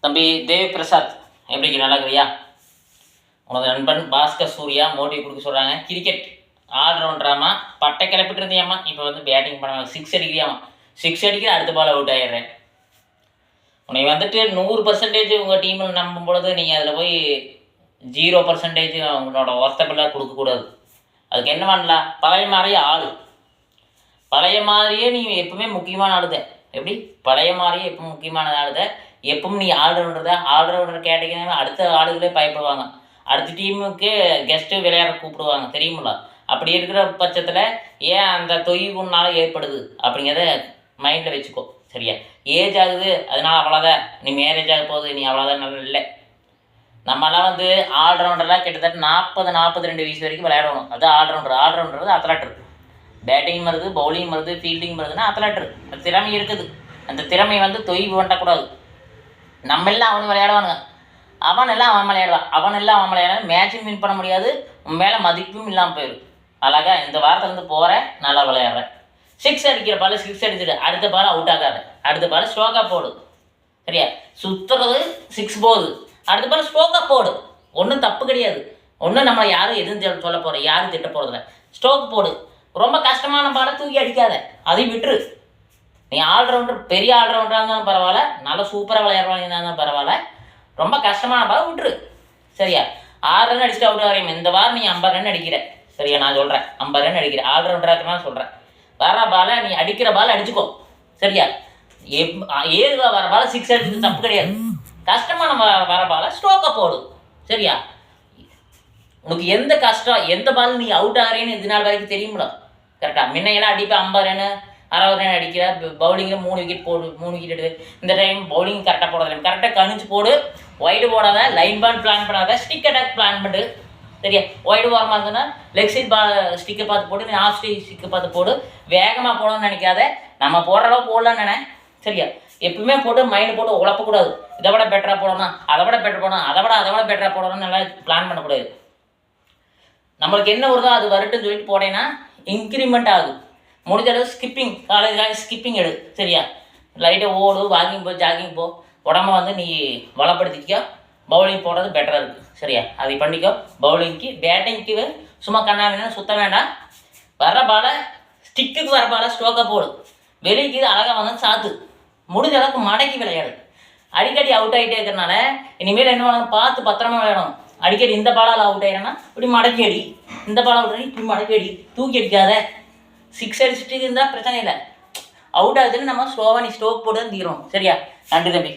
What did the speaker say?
தம்பி தேவி பிரசாத் எப்படி நல்லா இருக்கிறியா? உனது நண்பன் பாஸ்கர் சூர்யா மோட்டிவ் கொடுக்க சொல்கிறாங்க. கிரிக்கெட் ஆல்ரவுண்டராமா பட்டை கிளப்பிட்டு இருந்தியாம்மா, இப்போ வந்து பேட்டிங் பண்ண 6 அடிக்கிறியாமா. 6 அடிக்கிற அடுத்த பால் அவுட் ஆகிடுறேன். உன்னை வந்துட்டு 100% உங்கள் டீமில் நம்பும் பொழுது நீங்கள் அதில் போய் 0% அவங்களோட ஒர்த்தபிளாக கொடுக்கக்கூடாது. அதுக்கு என்ன பண்ணலாம்? பழைய மாதிரியே பழைய மாதிரியே நீ எப்பவுமே முக்கியமான ஆளுத. எப்படி பழைய மாதிரியே எப்போ முக்கியமான ஆளுத, எப்பவும் நீ ஆல்ரவுண்டர் கேட்டீங்கன்னா அடுத்த ஆளுகளே பயப்படுவாங்க. அடுத்த டீமுக்கு கெஸ்ட்டு விளையாட கூப்பிடுவாங்க, தெரியுமில்ல? அப்படி இருக்கிற பட்சத்தில் ஏன் அந்த தொய்வுனால ஏற்படுது அப்படிங்கிறத மைண்டில் வச்சுக்கோ. சரியா? ஏஜ் ஆகுது, அதனால் அவ்வளோதான். நீ மேரேஜ் ஆக போகுது, நீ அவ்வளோதான் நல்லா இல்லை. நம்மலாம் வந்து ஆல்ரவுண்டர்லாம் கிட்டத்தட்ட 42 வயசு வரைக்கும் விளையாடணும். அது ஆல்ரவுண்டர் அத்லெட்டர். பேட்டிங் வருது, பவுலிங் வருது, ஃபீல்டிங் வருதுன்னா அத்லெட்டர். அந்த திறமை இருக்குது. அந்த திறமை வந்து தொய்வு பண்ணக்கூடாது. நம்ம எல்லாம் அவனு விளையாடுவானுங்க, அவன் எல்லாம் விளையாடுவான். மேட்சும் வின் பண்ண முடியாது, உன் மேலே மதிப்பும் இல்லாமல் போயிடும். அழகா இந்த வாரத்துலேருந்து போகிறேன், நல்லா விளையாடுறேன். 6 அடிக்கிற பால் 6 அடிச்சுட்டு அடுத்த பால் அவுட் ஆகாத, அடுத்த பால் ஸ்ட்ரோக்காக போடு. சரியா? சுற்றுறது 6 போகுது, அடுத்த பால் ஸ்ட்ரோக்காக போடு. ஒன்றும் தப்பு கிடையாது. ஒன்றும் நம்மளை யாரும் எதுவும் சொல்ல போகிற, யாரும் திட்ட போகிறதில்ல. ஸ்ட்ரோக் போடு. ரொம்ப கஷ்டமான பாலை தூக்கி அடிக்காத, அதையும் விட்டுரு. நீ பெரிய ஆல்ரவுண்டராக இருந்தாலும் பரவாயில்ல, நல்லா சூப்பராக விளையாடுவாங்க இருந்தாலும் பரவாயில்ல, ரொம்ப கஷ்டமான பால் விட்டுரு. சரியா? 6 ரன் அடிச்சுட்டு அவுட் ஆகிறேன். இந்த வாரம் நீ 50 ரன் அடிக்கிற. சரியா? நான் சொல்கிறேன் 50 ரன் அடிக்கிற ஆல்ரவுண்டராக இருக்கிறனால சொல்கிறேன். வர பாலை நீ அடிக்கிற பால் அடிச்சுக்கோ. சரியா? ஏழுவா வர பால் 6 அடிச்சது தப்பு கிடையாது. கஷ்டமான வர பாலை ஸ்ட்ரோக்காக போடு. சரியா? உனக்கு எந்த கஷ்டம், எந்த பால் நீ அவுட் ஆகிறேன்னு இது நாள் வரைக்கும் தெரியுமில்ல? கரெக்டாக முன்னையெல்லாம் அடிப்பேன் 50 ரன் 60 ரன் அடிக்கிற. பவுலிங்கில் 3 விக்கெட் போடு, 3 விக்கெட் எடுத்து. இந்த டைம் பவுலிங் கரெக்டாக போடாத, கரெக்டாக கணிச்சு போடு. ஒய்டு போடாத, லைன் பால் பிளான் பண்ணாத, ஸ்டிக் அட்டாக் பிளான் பண்ணு. சரியா? ஒய்டு ஓரமாக இருந்ததுன்னா லெக் சைட் பால் ஸ்டிக்கை பார்த்து போடு, நீ ஆஃப் ஸ்டிக்கை பார்த்து போடு. வேகமாக போடணும்னு நினைக்காத, நம்ம போடுற அளவு போடலான்னு நினை. சரியா? எப்பவுமே போட்டு மைண்டு போட்டு உழப்பக்கூடாது. இதை விட பெட்டராக போடணும், அதை விட பெட்டர் போடணும், அதை விட பெட்டராக போடணும்னு நல்லா பிளான் பண்ணக்கூடாது. நம்மளுக்கு என்ன வருதோ அது வரட்டுன்னு சொல்லிட்டு போடேன்னா இன்க்ரிமெண்ட் ஆகும். முடிஞ்ச அளவு ஸ்கிப்பிங், காலேஜ் ஸ்கிப்பிங் எடு. சரியா? லைட்டாக ஓடு, வாக்கிங் போ, ஜாகிங் போ. உடம்ப வந்து நீ வளப்படுத்திக்கோ. பவுலிங் போடுறது பெட்டராக இருக்குது. சரியா? அதை பண்ணிக்கோ. பவுலிங்க்கு பேட்டிங்க்கு சும்மா கண்ணாவினா சுத்த வேண்டாம். வர பாலை ஸ்டிக்குக்கு வர பாலை ஸ்ட்ரோக்காக போடு. வெளிக்கு அழகாக வந்து சாத்து. முடிஞ்ச அளவுக்கு மடக்கி விளையாடு. அடிக்கடி அவுட் ஆகிட்டே இருக்கிறனால இனிமேல் என்ன பண்ணணும், பார்த்து பத்திரமா விளையாடணும். அடிக்கடி இந்த பாலால் அவுட் ஆகிடனா இப்படி மடக்கி அடி, இந்த பால் அவுட் ஆகி இப்படி மடக்கி அடி, தூக்கி அடிக்காத. 6 அடிச்சுட்டு இருந்தால் பிரச்சனை இல்லை. அவுட் ஆகுதுன்னு நம்ம ஸ்லோவாக நீ ஸ்ட்ரோக் போட்டு தீரும். சரியா? நன்றி தம்பி.